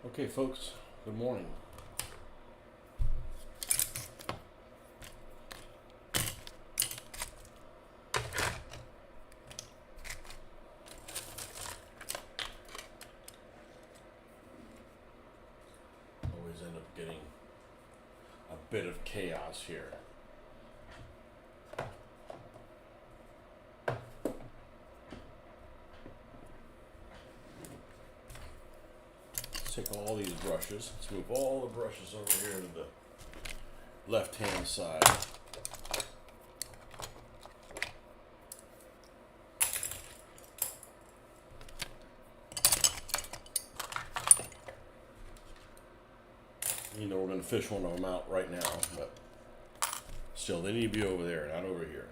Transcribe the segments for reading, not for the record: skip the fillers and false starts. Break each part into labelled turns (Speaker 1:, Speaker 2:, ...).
Speaker 1: Okay, folks, good morning. Always end up getting a bit of chaos here. Let's take all these brushes. Let's move all the brushes over here to the left-hand side. You know, we're going to fish one of them out right now, but still, they need to be over there, not over here.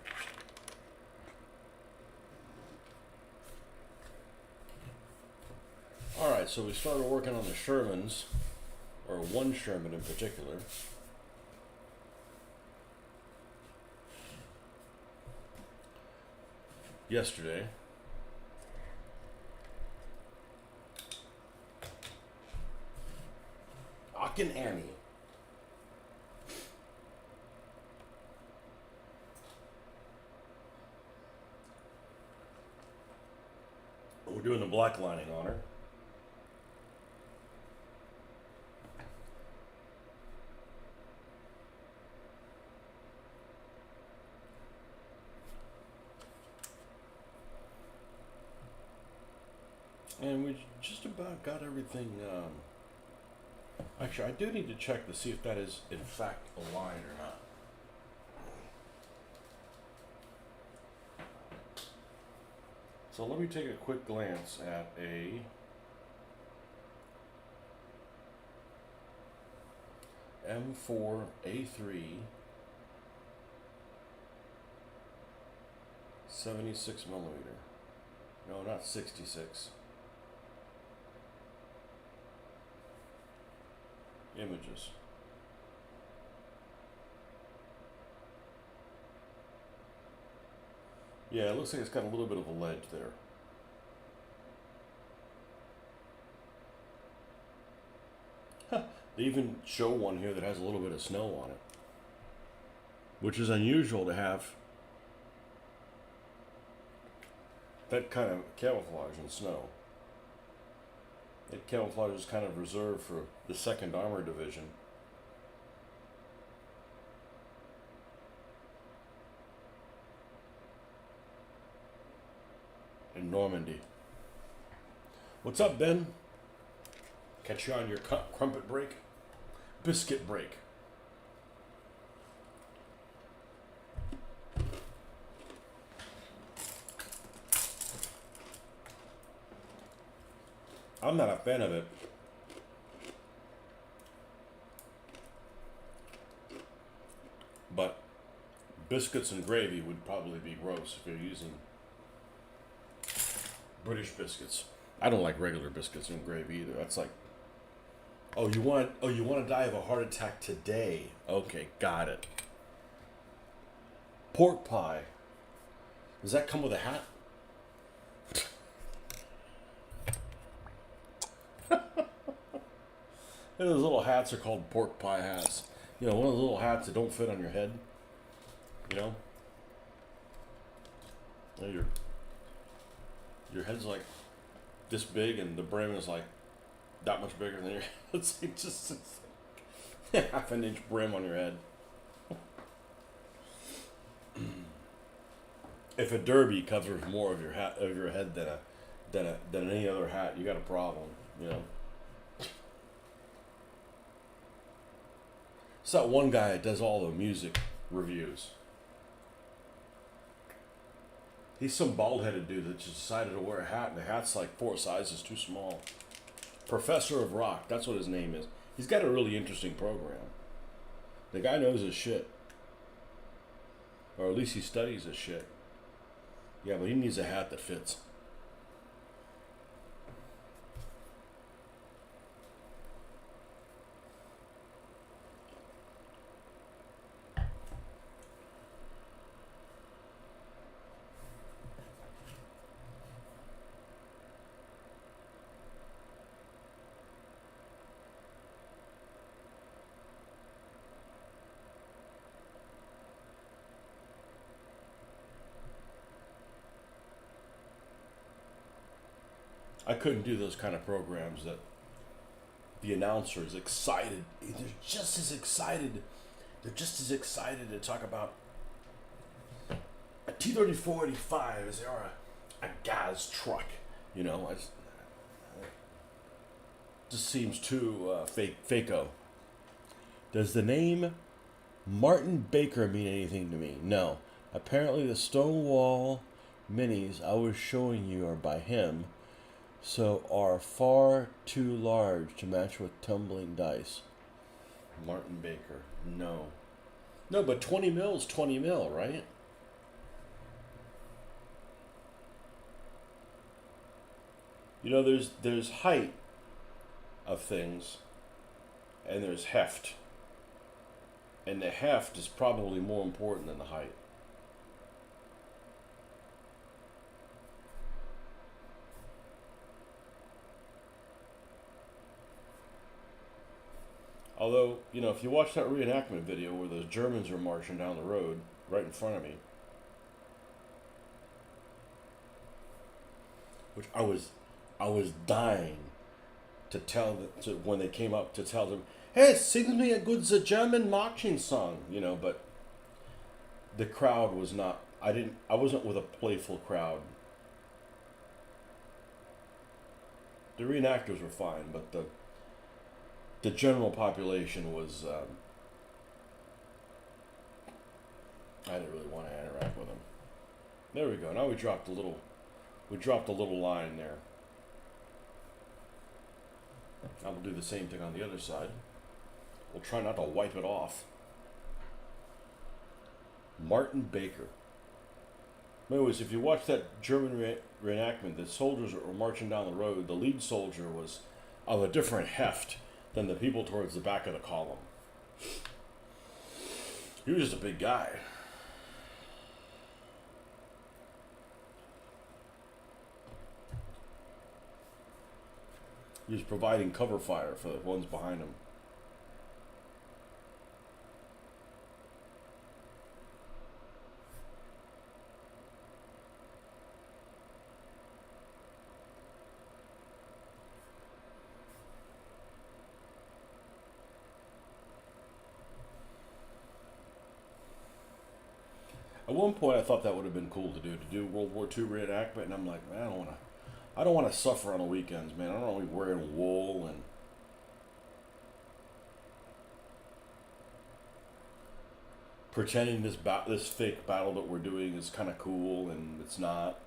Speaker 1: All right, so we started working on the Shermans, or one Sherman in particular. Yesterday. Akin Annie. We're doing the black lining on her. And we just about got everything. Actually, I do need to check to see if that is in fact a line or not. So let me take a quick glance at a M4A3 76 millimeter. No, not 66. Images. Yeah, it looks like it's got a little bit of a ledge there. They even show one here that has a little bit of snow on it, which is unusual to have that kind of camouflage in snow. That camouflage is kind of reserved for the 2nd Armored Division. In Normandy. What's up, Ben? Catch you on your crumpet break? Biscuit break. I'm not a fan of it. But biscuits and gravy would probably be gross if you're using British biscuits. I don't like regular biscuits and gravy either. That's like, you want to die of a heart attack today? Okay, got it. Pork pie. Does that come with a hat? And those little hats are called pork pie hats. You know, one of those little hats that don't fit on your head. You know? And your head's like this big and the brim is like that much bigger than your head. It's like just half an inch brim on your head. If a derby covers more of your head than any other hat, you got a problem, you know. It's that one guy that does all the music reviews. He's some bald-headed dude that just decided to wear a hat, and the hat's like 4 sizes too small. Professor of Rock, that's what his name is. He's got a really interesting program. The guy knows his shit. Or at least he studies his shit. Yeah, but he needs a hat that fits. I couldn't do those kind of programs that the announcer is excited. They're just as excited. They're just as excited to talk about a T-34-85 as they are a gas truck. You know, it just seems too fake-o. Does the name Martin Baker mean anything to me? No. Apparently the Stonewall minis I was showing you are by him, so are far too large to match with tumbling dice. Martin Baker. No. No, but 20 mil is 20 mil, right? You know, there's height of things, and there's heft. And the heft is probably more important than the height. Although, you know, if you watch that reenactment video where those Germans are marching down the road right in front of me, which I was dying to tell them, to when they came up to tell them, hey, sing me a good German marching song, you know, but the crowd was not. I wasn't with a playful crowd. The reenactors were fine, but the general population was. I didn't really want to interact with them. There we go. Now we dropped a little. We dropped a little line there. I will do the same thing on the other side. We'll try not to wipe it off. Martin Baker. Anyways, if you watch that German reenactment, the soldiers that were marching down the road, the lead soldier was of a different heft than the people towards the back of the column. He was just a big guy. He was providing cover fire for the ones behind him. At one point, I thought that would have been cool to do World War II reenactment, and I'm like, man, I don't want to suffer on the weekends, man. I don't want to be wearing wool and pretending this fake battle that we're doing is kind of cool, and it's not.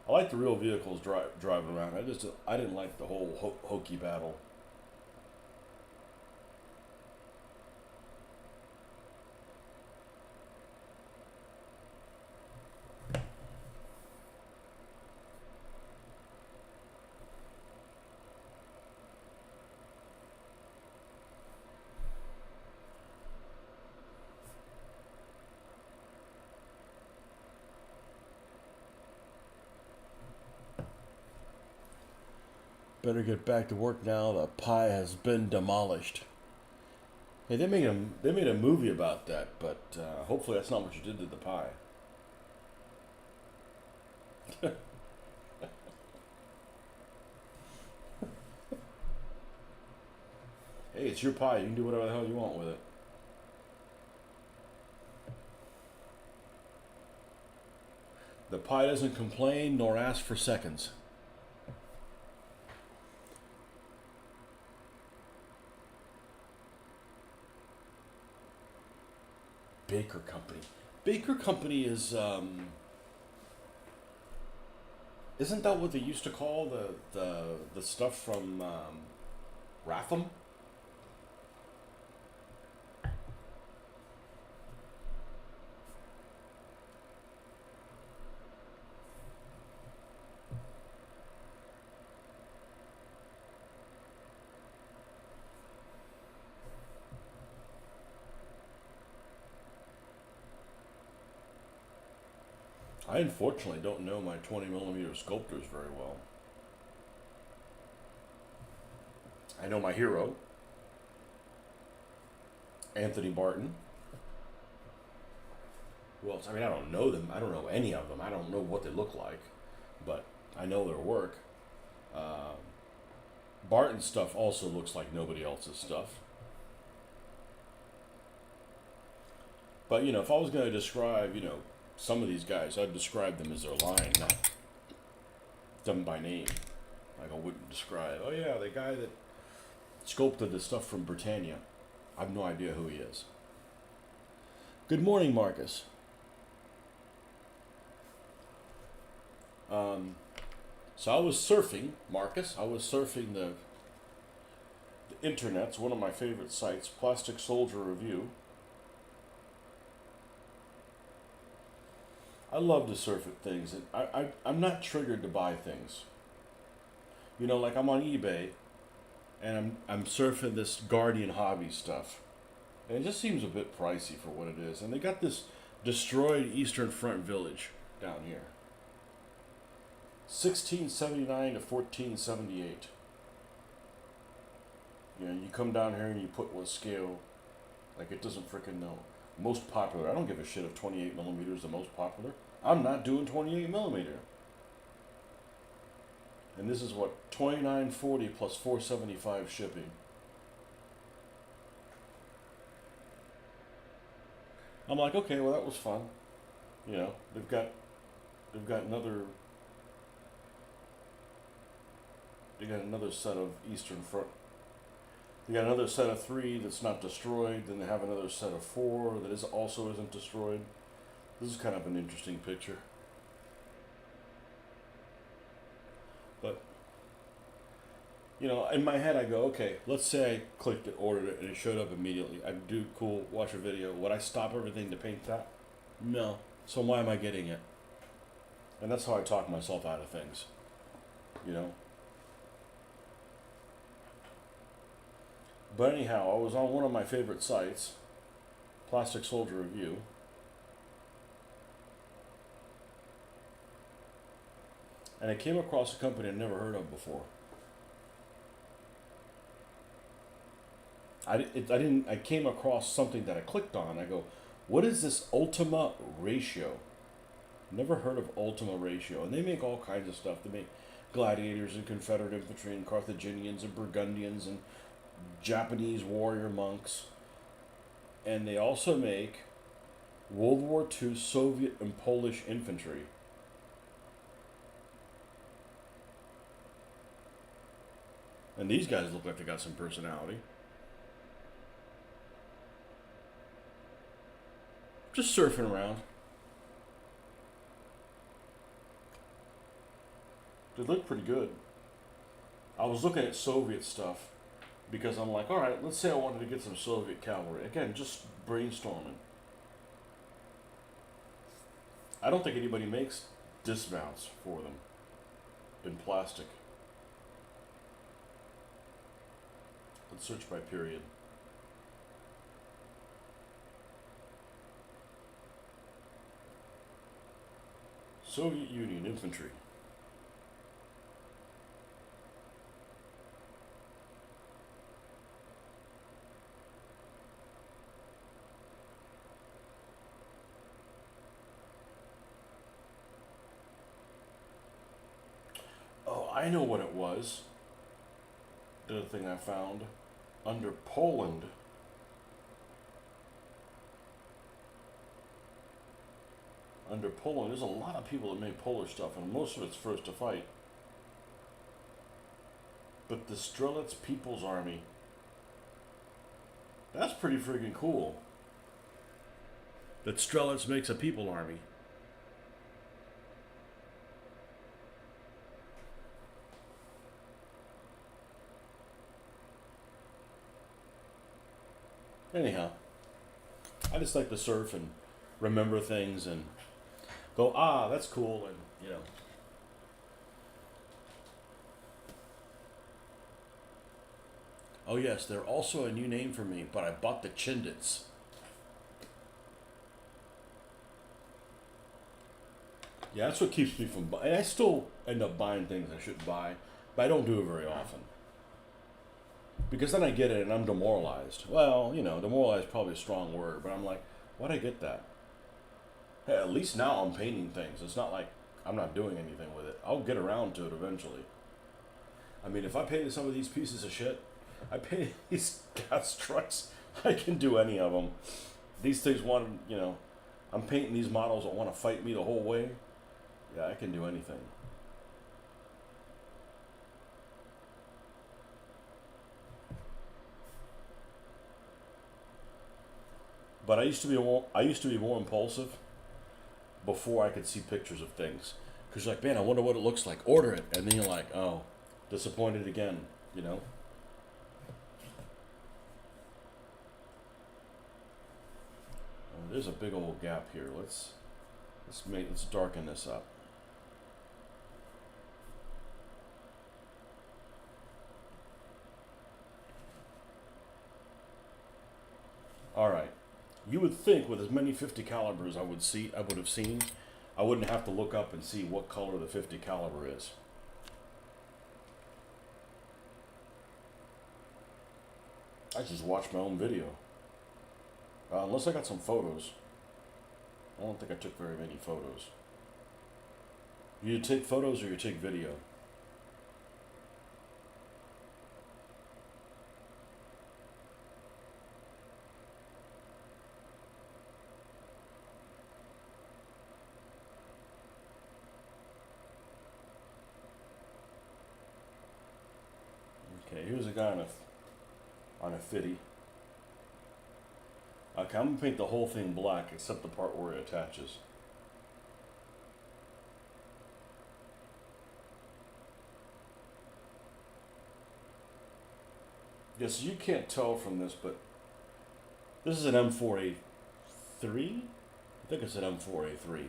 Speaker 1: I like the real vehicles driving around. I didn't like the whole hokey battle. Better get back to work now. The pie has been demolished. Hey, they made a movie about that, but hopefully that's not what you did to the pie. Hey, it's your pie. You can do whatever the hell you want with it. The pie doesn't complain nor ask for seconds. Baker Company. Baker Company is isn't that what they used to call the stuff from Ratham? I unfortunately don't know my 20mm sculptors very well. I know my hero, Anthony Barton, Who else? I mean, I don't know them. I don't know any of them. I don't know what they look like, but I know their work. Uh, Barton's stuff also looks like nobody else's stuff. But if I was going to describe, some of these guys, I'd describe them as their line, not them by name. Like I wouldn't describe, oh yeah, the guy that sculpted the stuff from Britannia. I have no idea who he is. Good morning, Marcus. So I was surfing, Marcus. I was surfing the internet's one of my favorite sites, Plastic Soldier Review. I love to surf at things, and I'm not triggered to buy things. Like I'm on eBay, and I'm surfing this Guardian hobby stuff, and it just seems a bit pricey for what it is. And they got this destroyed Eastern Front village down here, 1679 to 1478. You come down here and you put what scale, like it doesn't freaking know. Most popular. I don't give a shit if 28 millimeters is the most popular. I'm not doing 28 millimeter. And this is what, $29.40 plus $4.75 shipping. I'm like, okay, well that was fun. They've got another. They got another set of Eastern Front. They got another set of 3 that's not destroyed. Then they have another set of 4 that also isn't destroyed. This is kind of an interesting picture. But, in my head I go, okay, let's say I clicked it, ordered it, and it showed up immediately. I'd do cool, watch a video. Would I stop everything to paint that? No. So why am I getting it? And that's how I talk myself out of things. But anyhow, I was on one of my favorite sites, Plastic Soldier Review. And I came across a company I'd never heard of before. I came across something that I clicked on. I go, what is this Ultima Ratio? Never heard of Ultima Ratio. And they make all kinds of stuff. They make gladiators and Confederate infantry and Carthaginians and Burgundians and Japanese warrior monks. And they also make World War II Soviet and Polish infantry. And these guys look like they got some personality. Just surfing around. They look pretty good. I was looking at Soviet stuff because I'm like, all right, let's say I wanted to get some Soviet cavalry. Again, just brainstorming. I don't think anybody makes dismounts for them in plastic. Let's search by period. Soviet Union infantry. Oh, I know what it was. The other thing I found. Under Poland. Under Poland, there's a lot of people that make Polish stuff, and most of it's first to fight. But the Strelitz People's Army. That's pretty freaking cool. That Strelitz makes a people army. Anyhow, I just like to surf and remember things and go, that's cool, and Oh yes, they're also a new name for me, but I bought the Chindits. Yeah, that's what keeps me from buying. I still end up buying things I shouldn't buy, but I don't do it very often. Because then I get it and I'm demoralized. Well, demoralized is probably a strong word, but I'm like, why'd I get that? Hey, at least now I'm painting things. It's not like I'm not doing anything with it. I'll get around to it eventually. I mean, if I painted some of these pieces of shit, I painted these gas trucks. I can do any of them. These things want, I'm painting these models that want to fight me the whole way. Yeah, I can do anything. But I used to be more impulsive before I could see pictures of things. Because you're like, man, I wonder what it looks like. Order it. And then you're like, oh, disappointed again, you know? Oh, there's a big old gap here. Let's darken this up. All right. You would think with as many 50 calibers I would have seen, I wouldn't have to look up and see what color the 50 caliber is. I just watched my own video. Unless I got some photos. I don't think I took very many photos. You take photos or you take video? Okay, here's a guy on a 50. Okay, I'm gonna paint the whole thing black except the part where it attaches. Yes, you can't tell from this, but this is an M4A3. I think it's an M4A3.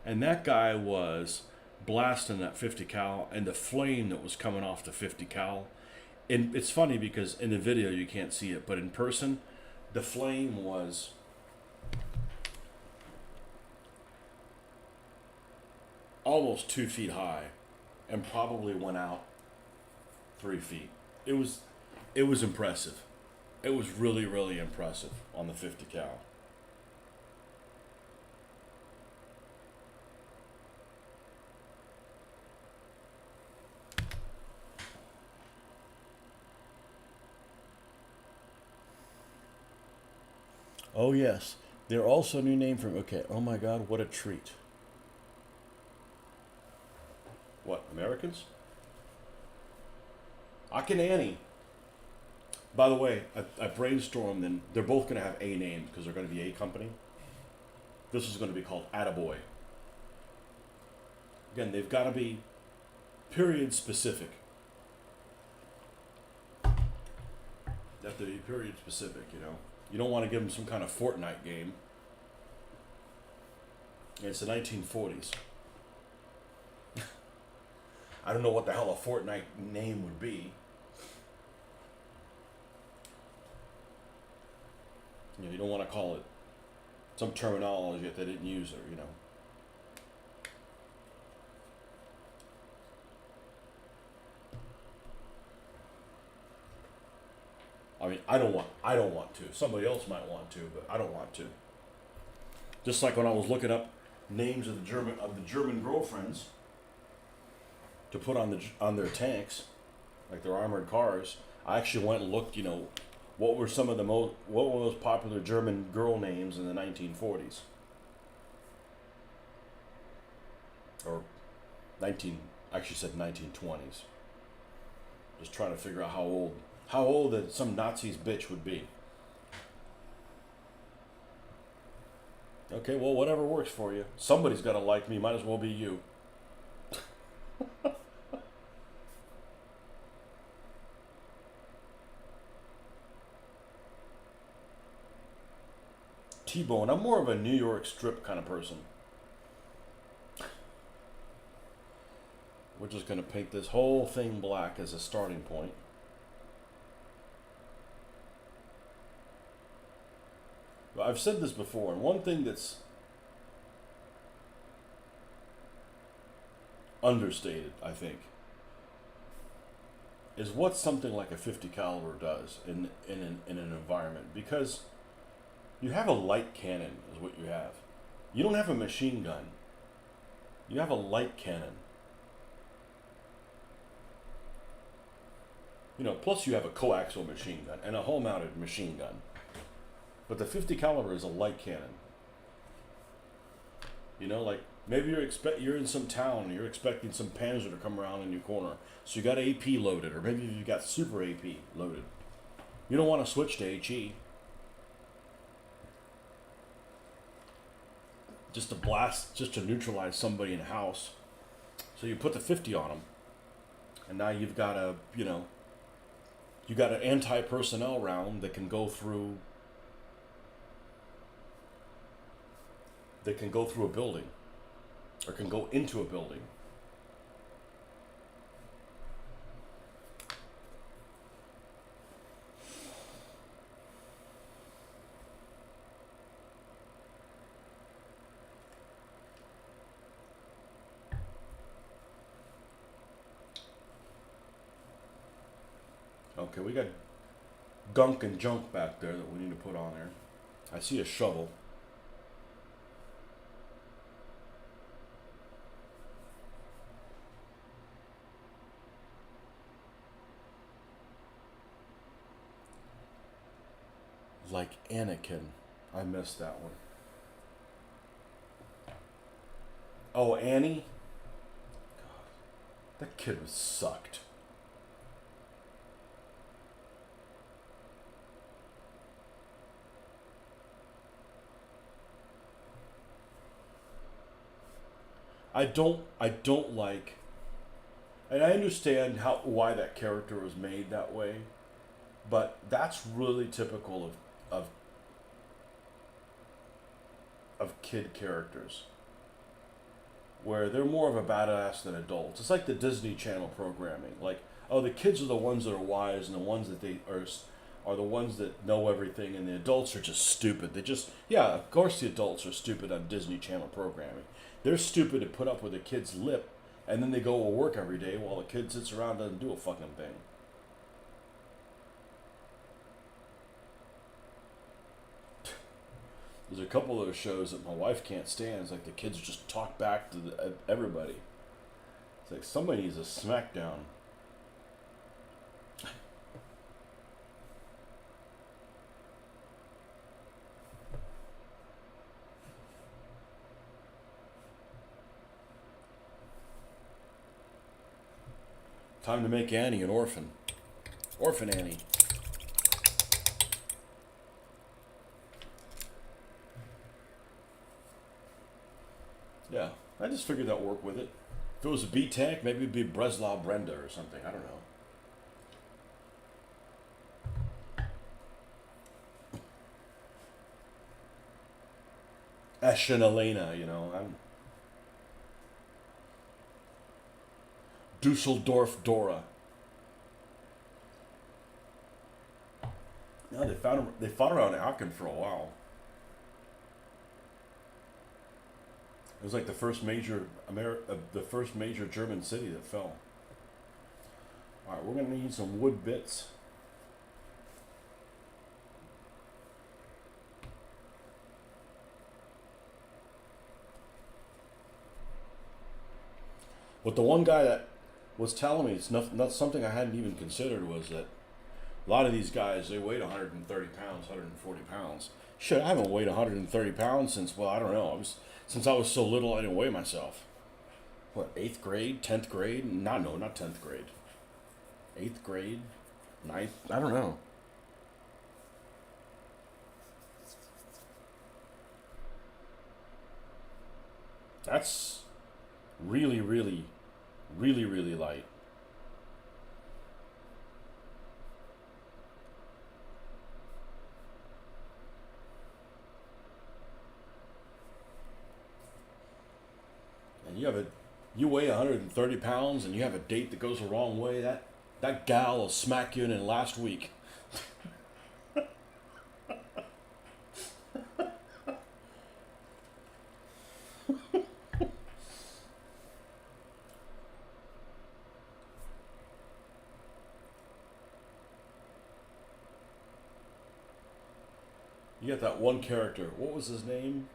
Speaker 1: And that guy was blasting that 50 cal, and the flame that was coming off the 50 cal. And it's funny because in the video you can't see it, but in person, the flame was almost 2 feet high, and probably went out 3 feet. It was impressive. It was really, really impressive on the 50 cal. Oh yes, they're also a new name for. Okay. Oh my God, what a treat. What, Americans? Akin Annie. By the way, I brainstormed, and they're both going to have A names because they're going to be A company. This is going to be called Attaboy. Again, they've got to be period specific. They have to be period specific, you know. You don't want to give them some kind of Fortnite game. It's the 1940s. I don't know what the hell a Fortnite name would be. You don't want to call it some terminology that they didn't use, or I mean, I don't want to. Somebody else might want to, but I don't want to. Just like when I was looking up names of the German girlfriends to put on their tanks, like their armored cars. I actually went and looked, what were most popular German girl names in the 1940s, or 19 actually said 1920s. Just trying to figure out how old that some Nazi's bitch would be. Okay, well, whatever works for you. Somebody's got to like me. Might as well be you. T-Bone. I'm more of a New York strip kind of person. We're just going to paint this whole thing black as a starting point. But I've said this before, and one thing that's understated, I think, is what something like a 50 caliber does in an environment. Because You have a light cannon, is what you have. You don't have a machine gun. You have a light cannon. You know, plus you have a coaxial machine gun and a hull-mounted machine gun. But the 50 caliber is a light cannon. You know, like maybe you're in some town and you're expecting some Panzer to come around in your corner, so you got AP loaded, or maybe you got super AP loaded. You don't want to switch to HE. Just to blast, just to neutralize somebody in a house. So you put the 50 on them, and now you've got you got an anti-personnel round that can go through a building, or can go into a building. Okay, we got gunk and junk back there that we need to put on there. I see a shovel. Like Anakin. I missed that one. Oh, Annie? God, that kid was sucked. I don't like, and I understand why that character was made that way, but that's really typical of kid characters, where they're more of a badass than adults. It's like the Disney Channel programming. Like, oh, the kids are the ones that are wise, and the ones that are the ones that know everything, and the adults are just stupid. Yeah, of course the adults are stupid on Disney Channel programming. They're stupid to put up with a kid's lip, and then they go to work every day while the kid sits around and doesn't do a fucking thing. There's a couple of those shows that my wife can't stand. It's like the kids just talk back to everybody. It's like somebody needs a smackdown. Time to make Annie an orphan. Orphan Annie. Yeah, I just figured that work with it. If it was a B tank, maybe it'd be Breslau Brenda or something. I don't know. Ashen Elena, you know. I'm Dusseldorf Dora. No, they fought around Aachen for a while. It was like the first major German city that fell. All right, we're gonna need some wood bits. What the one guy that was telling me, it's not something I hadn't even considered, was that a lot of these guys, they weighed 130 pounds, 140 pounds. Shit, I haven't weighed 130 pounds since, well, I don't know. Since I was so little, I didn't weigh myself. What, 8th grade, 10th grade? Not 10th grade. 8th grade, 9th, I don't know. That's really, really, really, really light. And you weigh 130 pounds and you have a date that goes the wrong way, that gal will smack you in the last week. You got that one character. What was his name?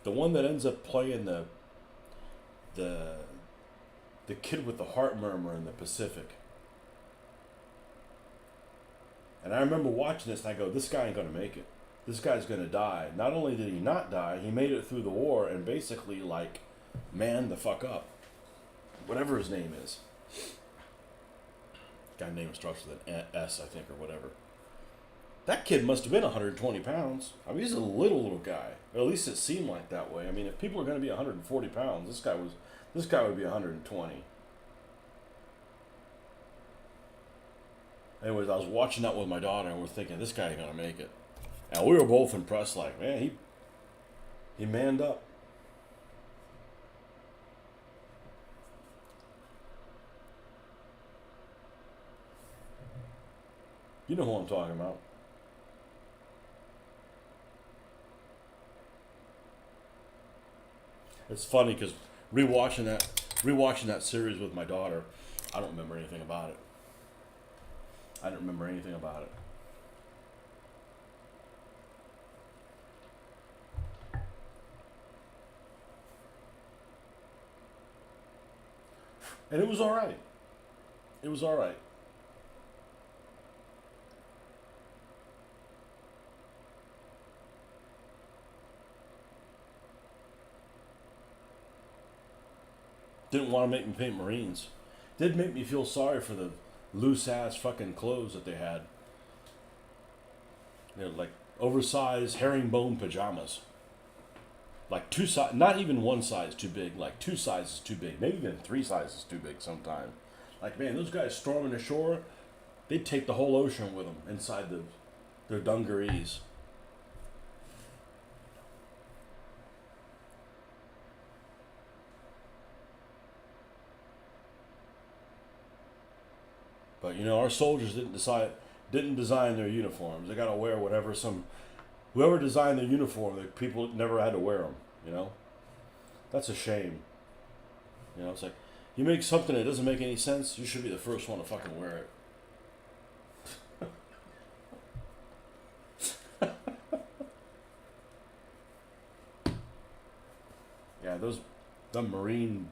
Speaker 1: The one that ends up playing the the kid with the heart murmur in the Pacific. And I remember watching this and I go, this guy ain't gonna make it. This guy's gonna die. Not only did he not die, he made it through the war and basically like man the fuck up. Whatever his name is. Guy name starts with an S, I think, or whatever. That kid must have been 120 pounds. I mean, he's a little guy. Or at least it seemed like that way. I mean, if people are going to be 140 pounds, this guy would be 120. Anyways, I was watching that with my daughter, and we're thinking, this guy ain't gonna make it. And we were both impressed. Like, man, he manned up. You know who I'm talking about. It's funny because rewatching that series with my daughter, I don't remember anything about it. I don't remember anything about it. And it was all right. It was all right. Didn't want to make me paint Marines. Did make me feel sorry for the loose ass fucking clothes that they had. They're like oversized herringbone pajamas. Like two size, not even one size too big, like two sizes too big, maybe even three sizes too big sometime. Like, man, those guys storming the shore, they'd take the whole ocean with them inside their dungarees. But you know, our soldiers didn't design their uniforms. They got to wear whoever designed their uniform, the people never had to wear them. You know, that's a shame. You know, it's like you make something that doesn't make any sense. You should be the first one to fucking wear it. Yeah, the Marine,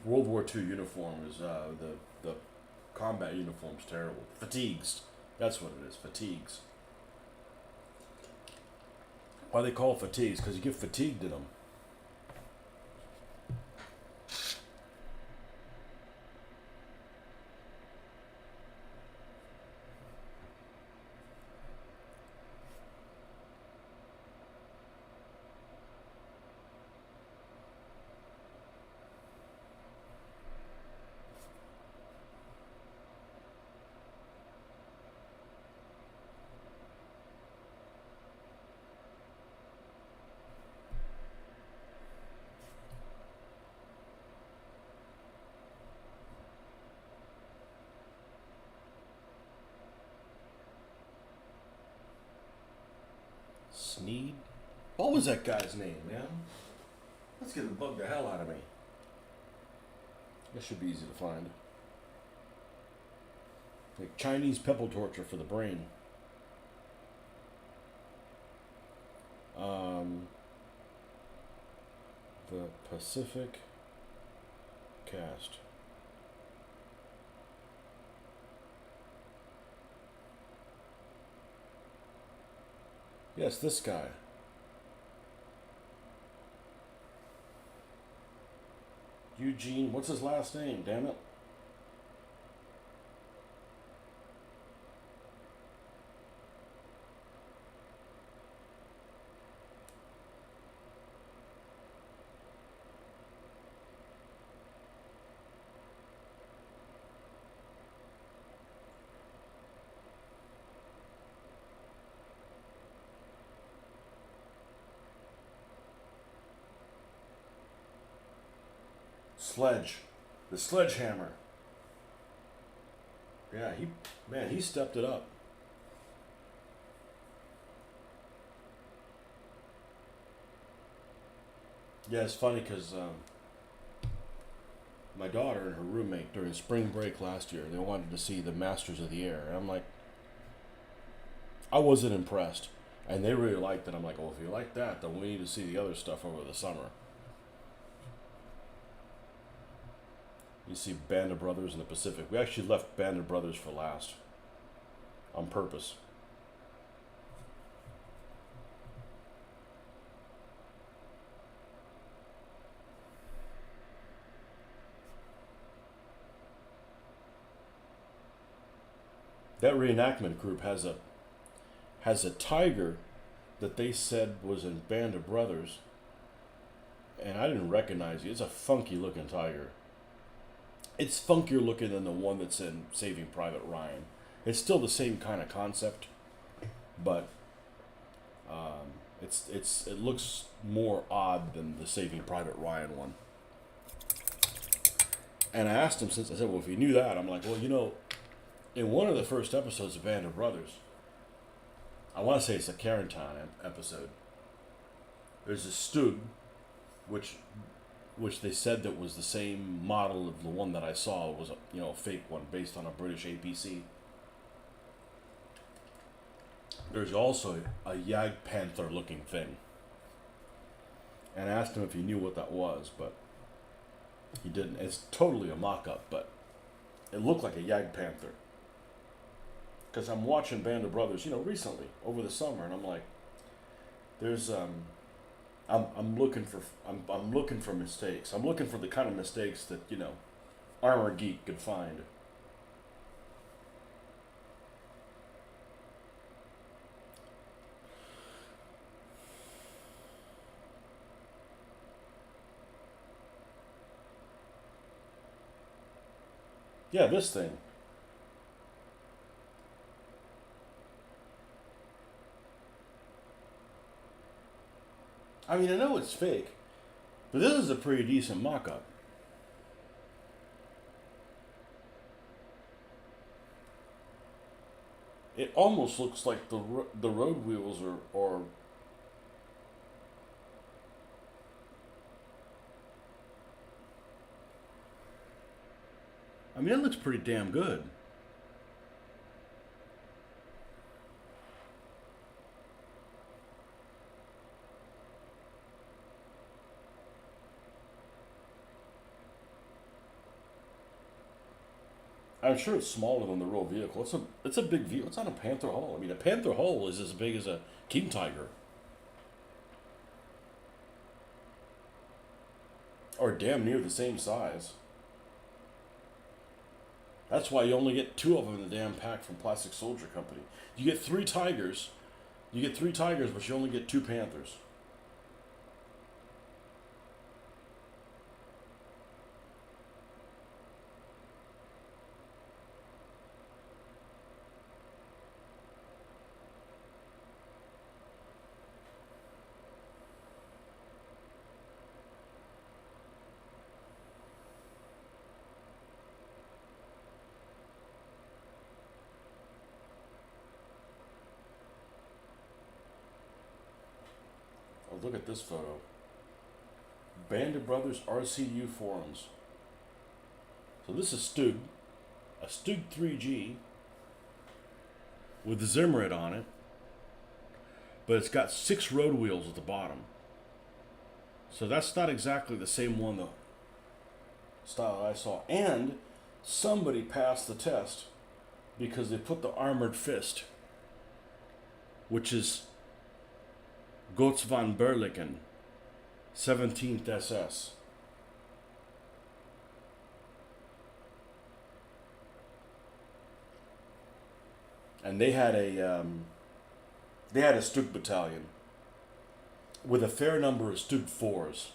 Speaker 1: World War II uniform is the combat uniform's terrible. Fatigues, that's what it is. Fatigues. Why they call it fatigues? Because you get fatigued in them. Sneed? What was that guy's name, man? Let's get the bug the hell out of me. That should be easy to find. Like Chinese pebble torture for the brain. The Pacific cast. Yes, this guy. Eugene, what's his last name? Damn it. The sledgehammer. Yeah, he stepped it up. Yeah, it's funny because my daughter and her roommate during spring break last year, they wanted to see the Masters of the Air. And I'm like, I wasn't impressed. And they really liked it. I'm like, well, if you like that, then we need to see the other stuff over the summer. You see Band of Brothers in the Pacific. We actually left Band of Brothers for last on purpose. That reenactment group has a tiger that they said was in Band of Brothers, and I didn't recognize it. It's a funky looking tiger. It's funkier looking than the one that's in Saving Private Ryan. It's still the same kind of concept, but it looks more odd than the Saving Private Ryan one. And I asked him, since I said, well, if you knew that, I'm like, well, in one of the first episodes of Band of Brothers, I want to say it's a Carentan episode. There's a Stug, which they said that was the same model of the one that I saw. It was a fake one based on a British APC. There's also a Yag Panther looking thing. And I asked him if he knew what that was, but he didn't. It's totally a mock-up, but it looked like a Yag Panther. Because I'm watching Band of Brothers, recently, over the summer, and I'm like, there's I'm looking for mistakes. I'm looking for the kind of mistakes that, Armor Geek could find. Yeah, this thing. I mean, I know it's fake, but this is a pretty decent mock-up. It almost looks like the road wheels are. I mean, it looks pretty damn good. I'm sure it's smaller than the real vehicle. It's a big vehicle. It's not a Panther hull. I mean, a Panther hull is as big as a King Tiger, or damn near the same size. That's why you only get two of them in the damn pack from Plastic Soldier Company. You get three Tigers. You get three Tigers, but you only get two Panthers. Oh, look at this photo. Band of Brothers RCU forums. So this is a Stug 3G with the Zimmerit on it, but it's got 6 road wheels at the bottom. So that's not exactly the same one, the style I saw. And somebody passed the test because they put the armored fist, which is Gotz von Berlichen, 17th SS. And they had a Stug battalion with a fair number of Stug 4s.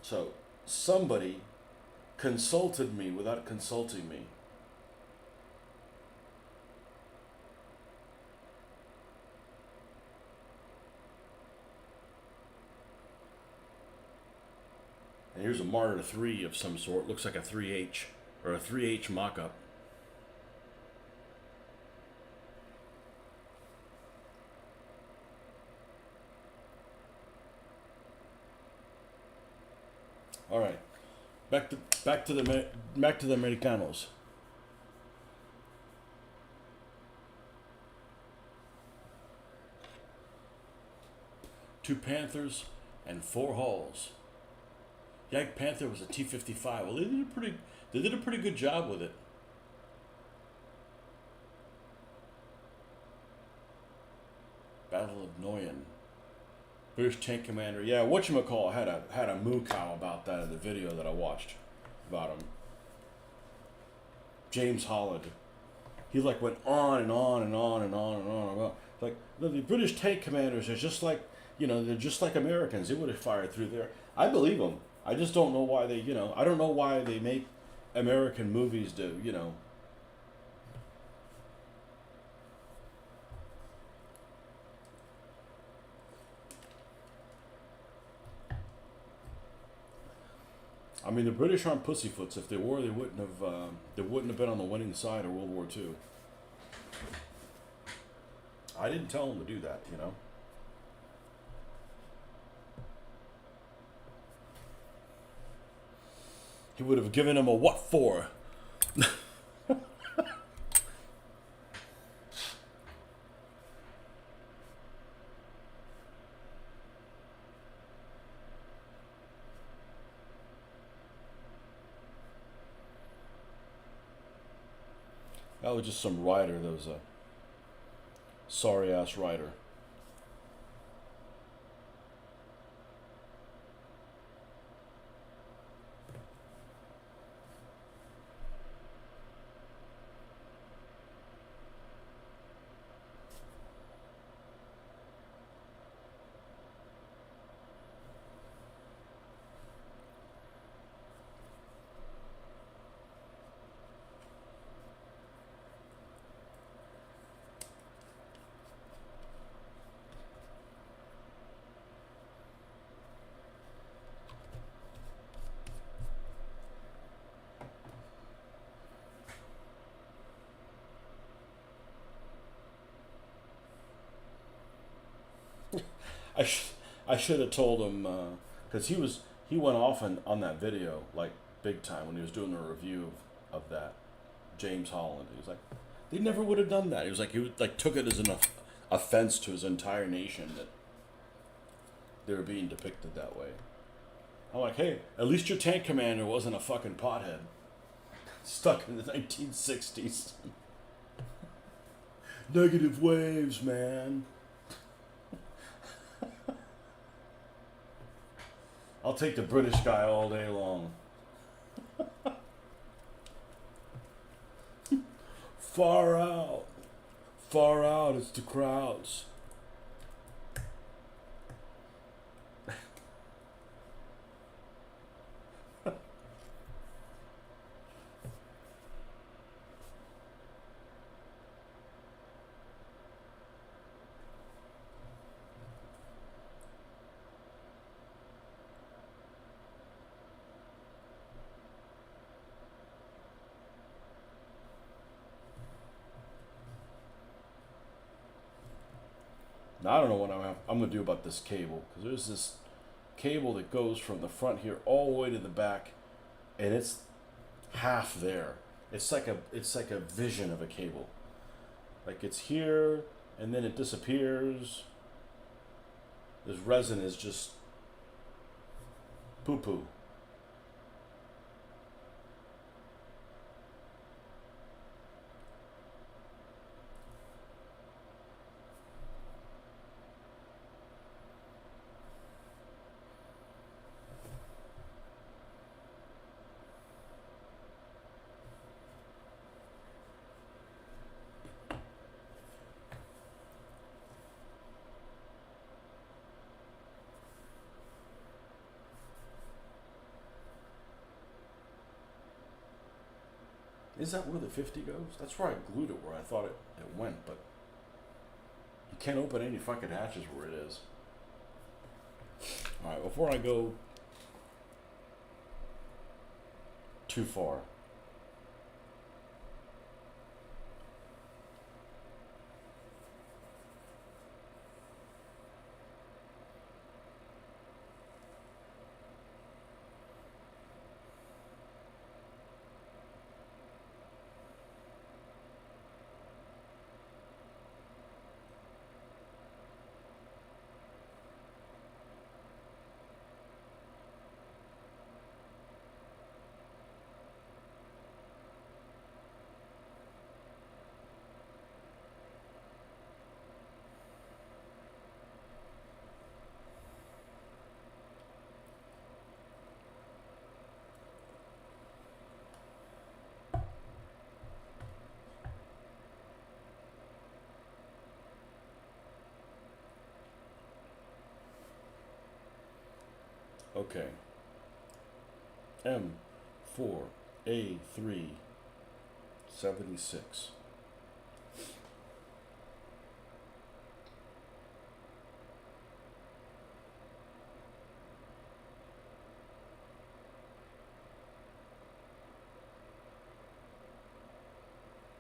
Speaker 1: So somebody consulted me without consulting me. And here's a Martyr 3 of some sort. Looks like a 3H or a 3H mock-up. All right, back to the Americanos. 2 Panthers, and 4 hulls. Yak Panther was a T-55. Well, they did a pretty good job with it. Battle of Noyon. British tank commander. Yeah, whatchamacall had a moo cow about that in the video that I watched about him. James Holland. He like went on and on and on and on and on and on. Like the British tank commanders are just like, they're just like Americans. They would have fired through there. I believe them. I just don't know why they, I don't know why they make American movies do, I mean, the British aren't pussyfoots. If they were, they wouldn't have been on the winning side of World War II. I didn't tell them to do that, He would have given him a what for? That was just some writer that was a sorry ass writer. I should have told him because he went off on that video like big time when he was doing the review of that James Holland. He was like, they never would have done that. He was like took it as an offense to his entire nation that they were being depicted that way. I'm like, hey, at least your tank commander wasn't a fucking pothead stuck in the 1960s. Negative waves, man. I'll take the British guy all day long. Far out. Far out, it's the crowds. Now, I don't know what I'm going to do about this cable, because there's this cable that goes from the front here all the way to the back, and it's half there. It's like a vision of a cable. Like it's here, and then it disappears. This resin is just poo-poo. Is that where the 50 goes? That's where I glued it, where I thought it went, but you can't open any fucking hatches where it is. Alright, before I go too far, Okay. M4A376.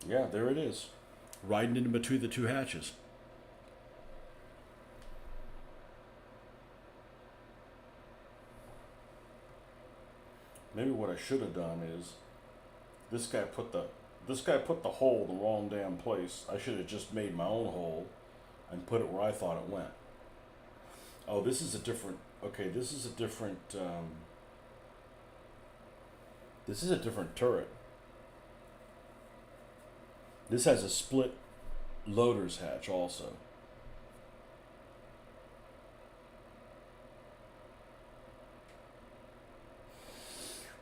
Speaker 1: Yeah, there it is. Riding in between the two hatches. Maybe what I should have done is this guy put the hole in the wrong damn place. I should have just made my own hole and put it where I thought it went. Oh, this is a different. Okay, this is a different. This is a different turret. This has a split loader's hatch also.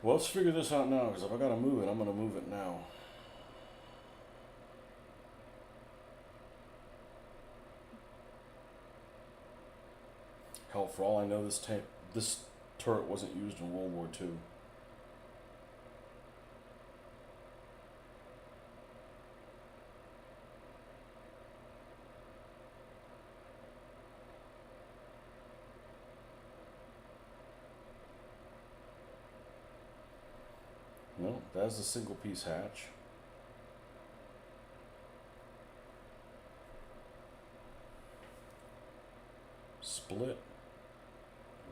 Speaker 1: Well, let's figure this out now, because if I gotta move it, I'm gonna move it now. Hell, for all I know, this turret wasn't used in World War II. No, that's a single piece hatch. Split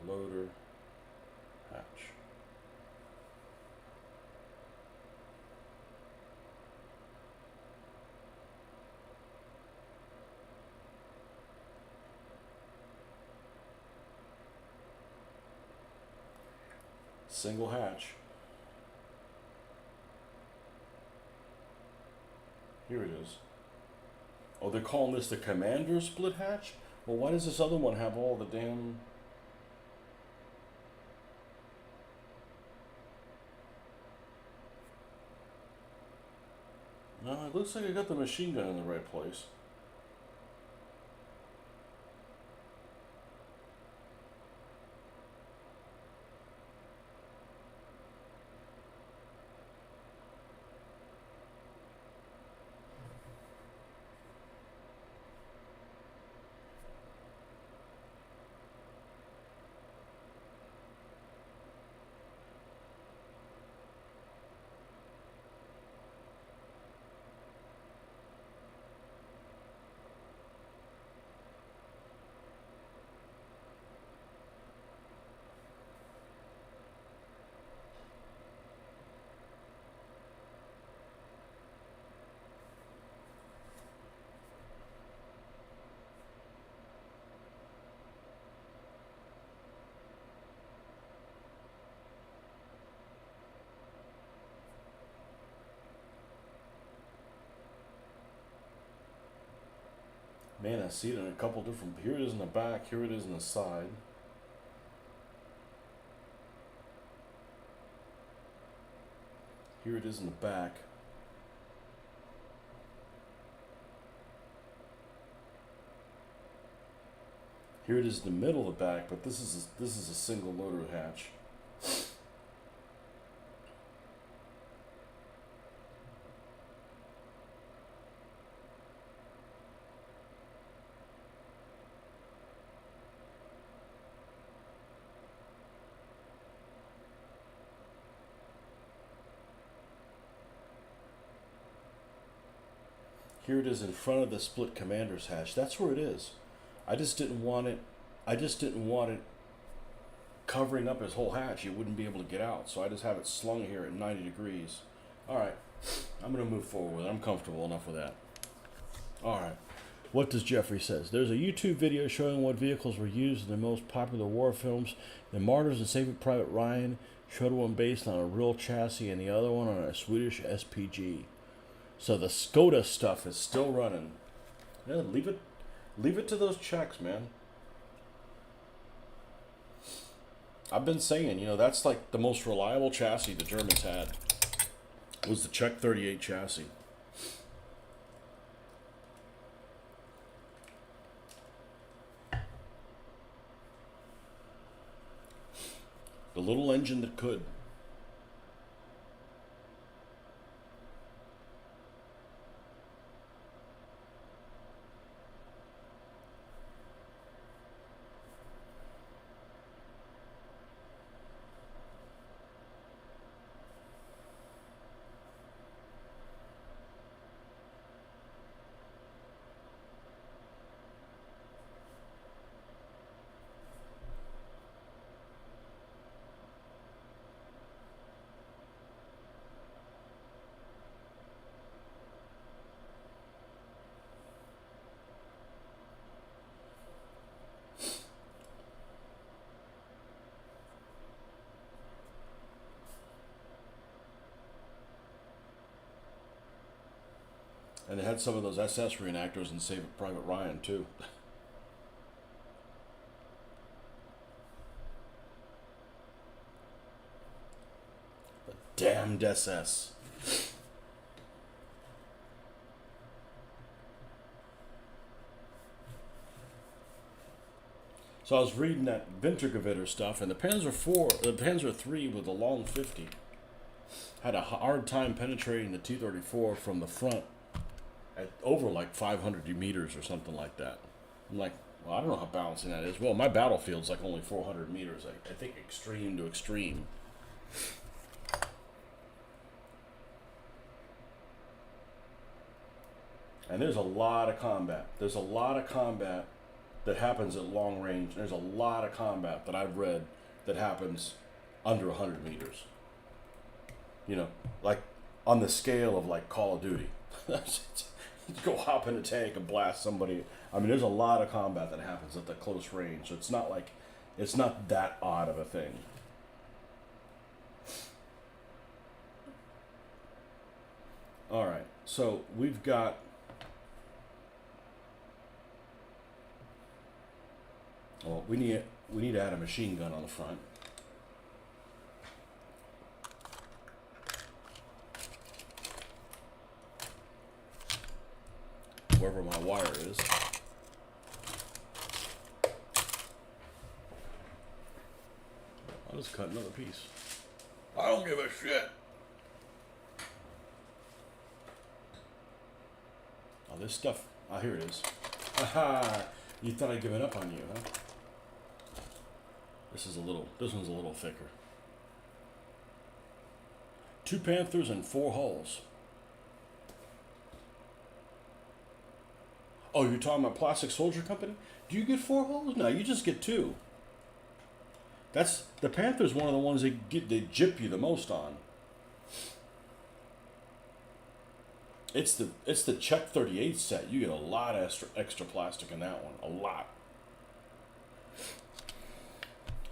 Speaker 1: loader hatch. Single hatch. Here it is. Oh, they're calling this the commander split hatch? Well, why does this other one have all the damn... No, it looks like I got the machine gun in the right place. Man, I see it in a couple different... Here it is in the back, here it is in the side. Here it is in the back. Here it is in the middle of the back, but this is a single loader hatch. Here it is in front of the split commander's hatch. That's where it is. I just didn't want it. I just didn't want it covering up his whole hatch. You wouldn't be able to get out. So I just have it slung here at 90 degrees. All right. I'm going to move forward with it. I'm comfortable enough with that. All right. What does Jeffrey says? There's a YouTube video showing what vehicles were used in the most popular war films. The Martyrs and Saving Private Ryan showed one based on a real chassis and the other one on a Swedish SPG. So the Skoda stuff is still running. Yeah, leave it to those Czechs, man. I've been saying, that's like the most reliable chassis the Germans had. Was the Czech 38 chassis. The little engine that could. And they had some of those SS reenactors in Saving Private Ryan too. The damned SS. So I was reading that Wintergewitter stuff, and the Panzer III with the long 50 had a hard time penetrating the T-34 from the front at over like 500 meters or something like that. I'm like, well, I don't know how balancing that is. Well, my battlefield's like only 400 meters. I think extreme to extreme. And there's a lot of combat. There's a lot of combat that happens at long range. There's a lot of combat that I've read that happens under 100 meters. You know, like on the scale of like Call of Duty. Go hop in a tank and blast somebody. I mean, there's a lot of combat that happens at the close range. So it's not that odd of a thing. All right, so we've got well, we need to add a machine gun on the front. Wherever my wire is. I'll just cut another piece. I don't give a shit. Oh, this stuff. Oh, here it is. Aha! You thought I'd given up on you, huh? This one's a little thicker. 2 Panthers and 4 hulls. Oh, you're talking about Plastic Soldier Company? Do you get 4 hulls? No, you just get 2. That's the Panther's one of the ones they gyp you the most on. It's the Czech 38 set. You get a lot of extra plastic in that one, a lot.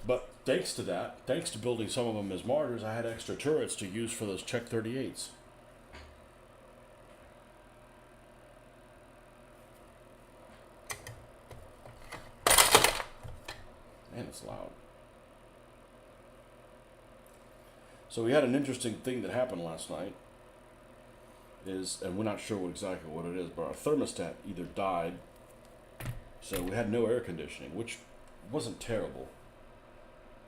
Speaker 1: But thanks to that, thanks to building some of them as martyrs, I had extra turrets to use for those Czech 38s. Man, it's loud. So we had an interesting thing that happened last night. And we're not sure exactly what it is, but our thermostat either died, so we had no air conditioning, which wasn't terrible.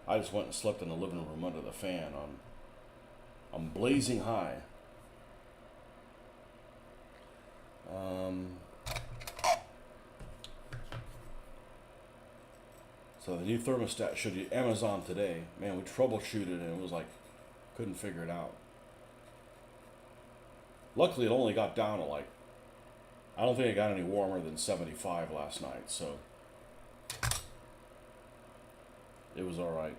Speaker 1: I just went and slept in the living room under the fan on blazing high. So the new thermostat should be Amazon today. Man, we troubleshooted and it was like, couldn't figure it out. Luckily, it only got down to like, I don't think it got any warmer than 75 last night, so it was alright.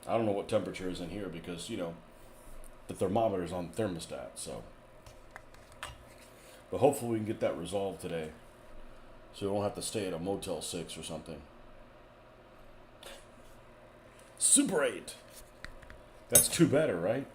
Speaker 1: I don't know what temperature is in here because, you know, the thermometer's on the thermostat, so. But hopefully we can get that resolved today, so we won't have to stay at a Motel 6 or something. Super 8! That's 2 better, right?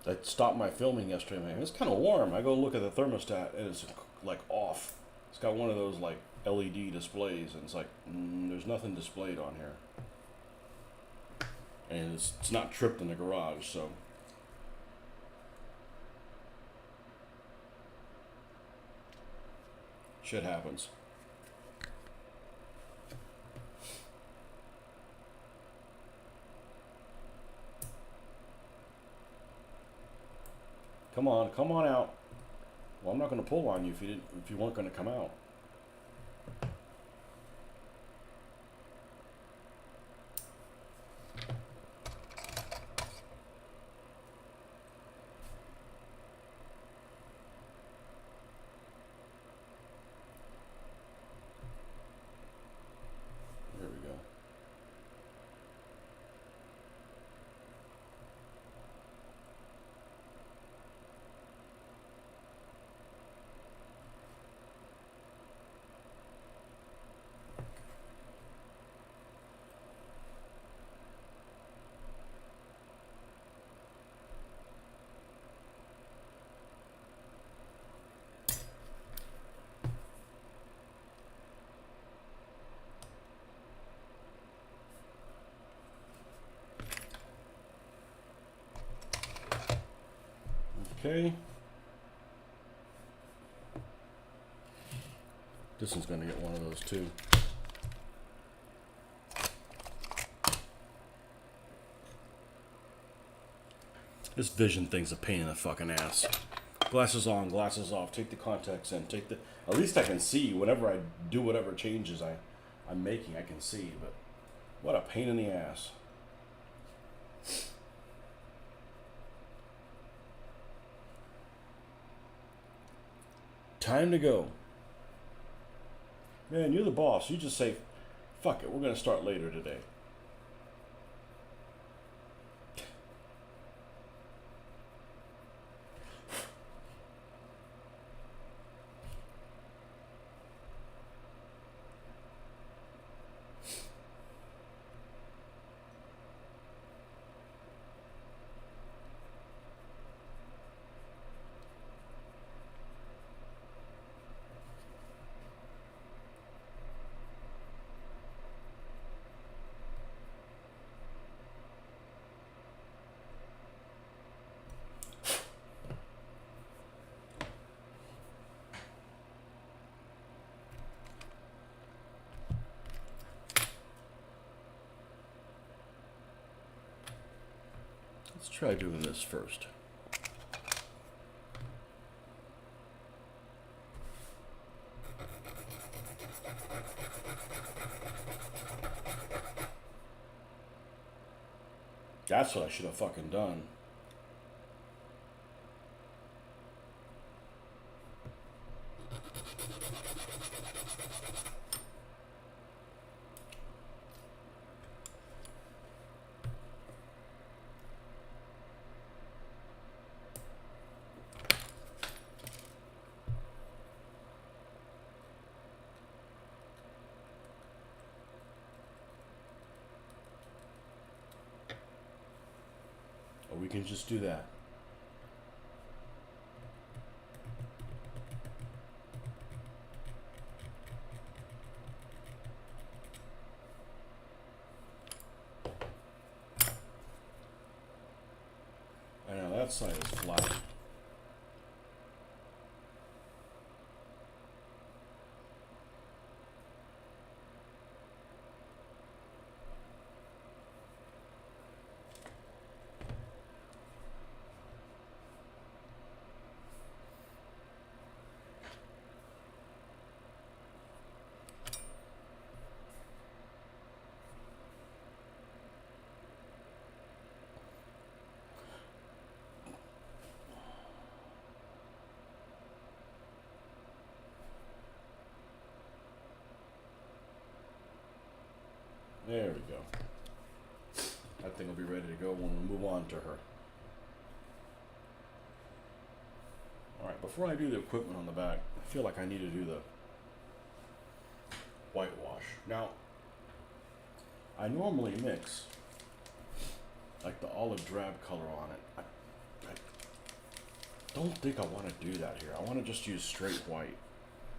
Speaker 1: I stopped my filming yesterday, man. It's kind of warm. I go look at the thermostat and it's like off. It's got one of those like LED displays, and it's like, there's nothing displayed on here. And it's not tripped in the garage, so. Shit happens. Come on out. Well, I'm not going to pull on you if you weren't going to come out. There we go. Okay. This one's going to get one of those too. This vision thing's a pain in the fucking ass. Glasses on, glasses off. Take the contacts in. At least I can see whenever I do whatever changes I'm making. I can see, but what a pain in the ass. Time to go. Man, you're the boss. You just say, fuck it, we're going to start later today. Let's try doing this first. That's what I should have fucking done. Or we can just do that. I know that side is flat. There we go. That thing will be ready to go when we move on to her. Alright, before I do the equipment on the back, I feel like I need to do the whitewash. Now, I normally mix like the olive drab color on it. I don't think I want to do that here. I want to just use straight white.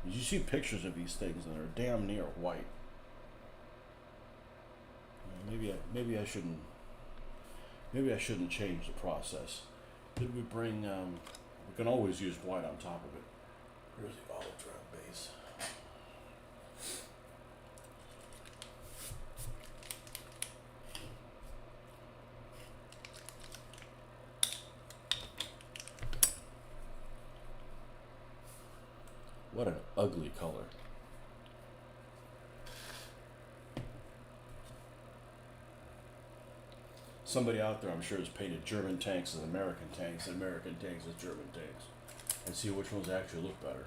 Speaker 1: You see pictures of these things and they're damn near white. Maybe I shouldn't change the process. Did we bring? We can always use white on top of it. Here's the olive drab base. What an ugly color. Somebody out there, I'm sure, has painted German tanks as American tanks and American tanks as German tanks, and see which ones actually look better.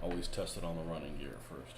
Speaker 1: Always test it on the running gear first.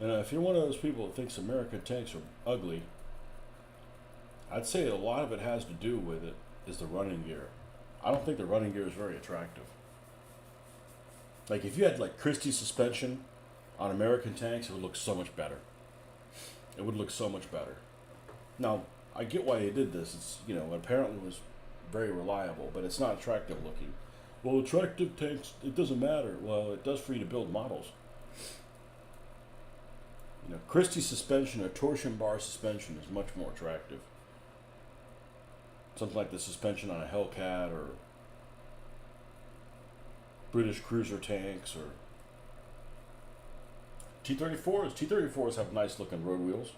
Speaker 1: And if you're one of those people that thinks American tanks are ugly, I'd say a lot of it has to do with it is the running gear. I don't think the running gear is very attractive. Like if you had like Christie suspension on American tanks, it would look so much better. It would look so much better. Now, I get why they did this. It's, apparently it was very reliable, but it's not attractive looking. Well, attractive tanks, it doesn't matter. Well, it does for you to build models. Christie suspension or torsion bar suspension is much more attractive. Something like the suspension on a Hellcat or British cruiser tanks or T-34s. T-34s have nice looking road wheels.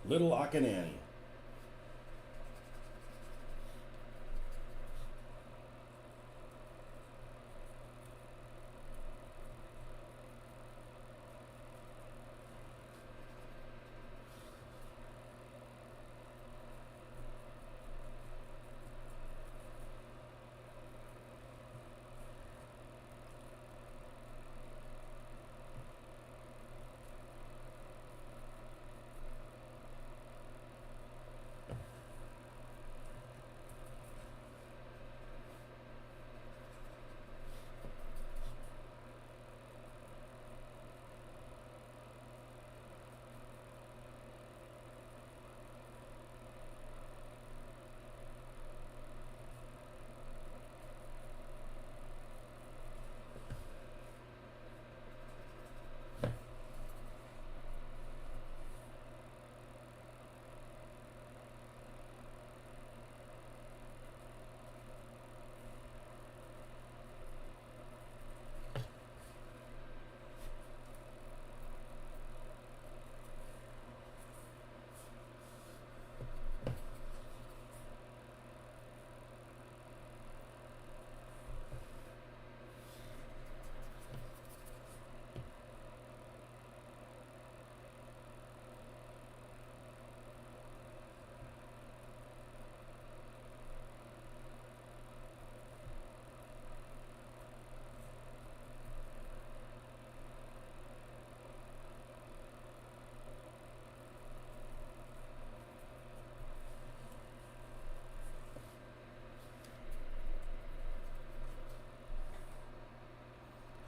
Speaker 1: Little Akinani.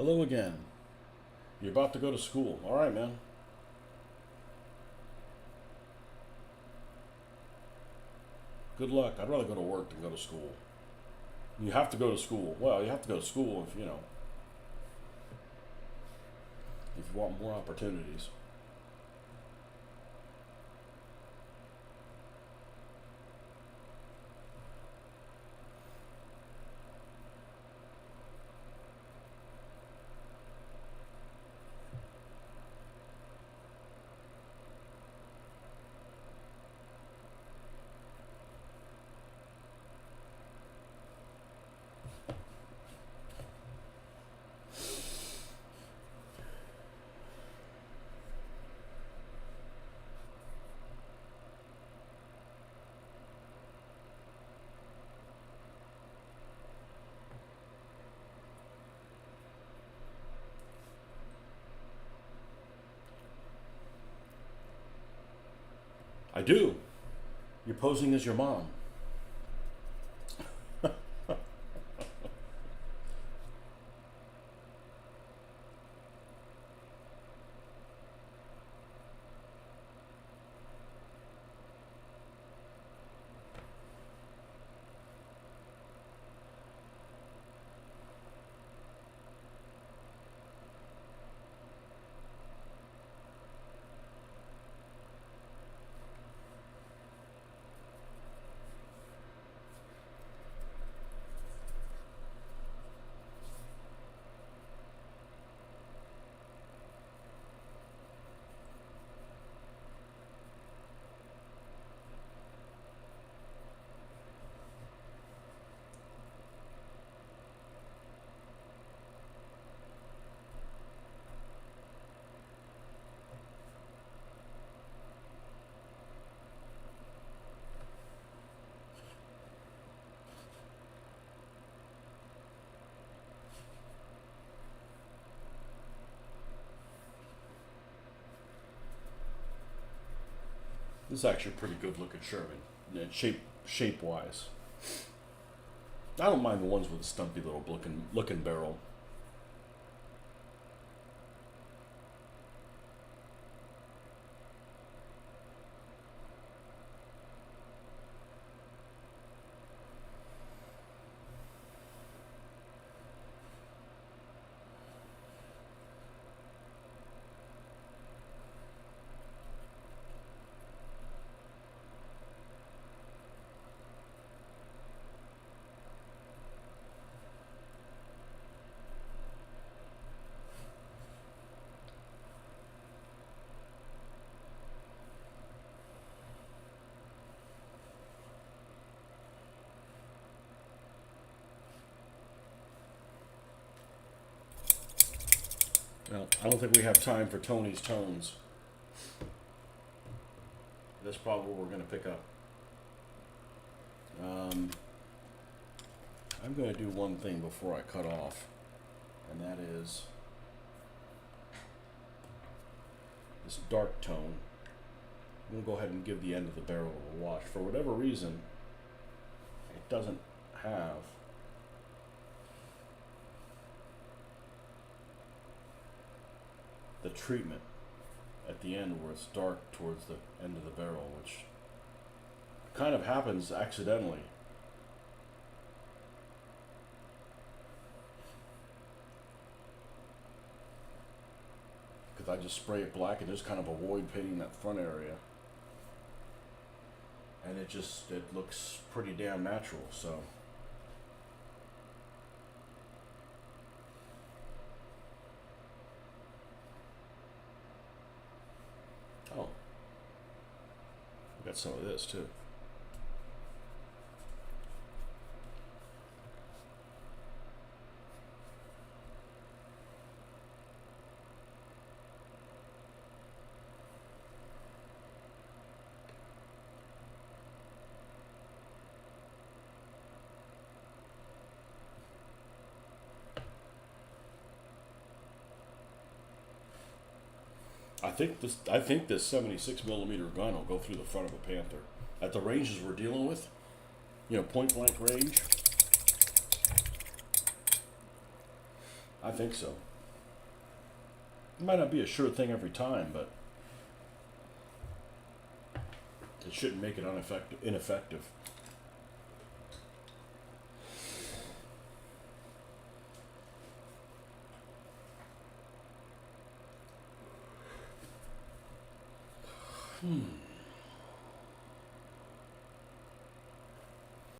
Speaker 1: Hello again. You're about to go to school. All right, man. Good luck. I'd rather go to work than go to school. You have to go to school. Well, you have to go to school if, if you want more opportunities. I do. You're posing as your mom. This is actually a pretty good looking Sherman, shape wise. I don't mind the ones with the stumpy little looking barrel. Well, I don't think we have time for Tony's tones. That's probably what we're going to pick up. I'm going to do one thing before I cut off, and that is this dark tone. I'm going to go ahead and give the end of the barrel a wash. For whatever reason, it doesn't have the treatment at the end where it's dark towards the end of the barrel, which kind of happens accidentally. Because I just spray it black and just kind of avoid painting that front area. And it looks pretty damn natural, so. Oh. We got some of this too. I think this 76 millimeter gun will go through the front of a Panther at the ranges we're dealing with. Point blank range. I think so. It might not be a sure thing every time, but it shouldn't make it ineffective.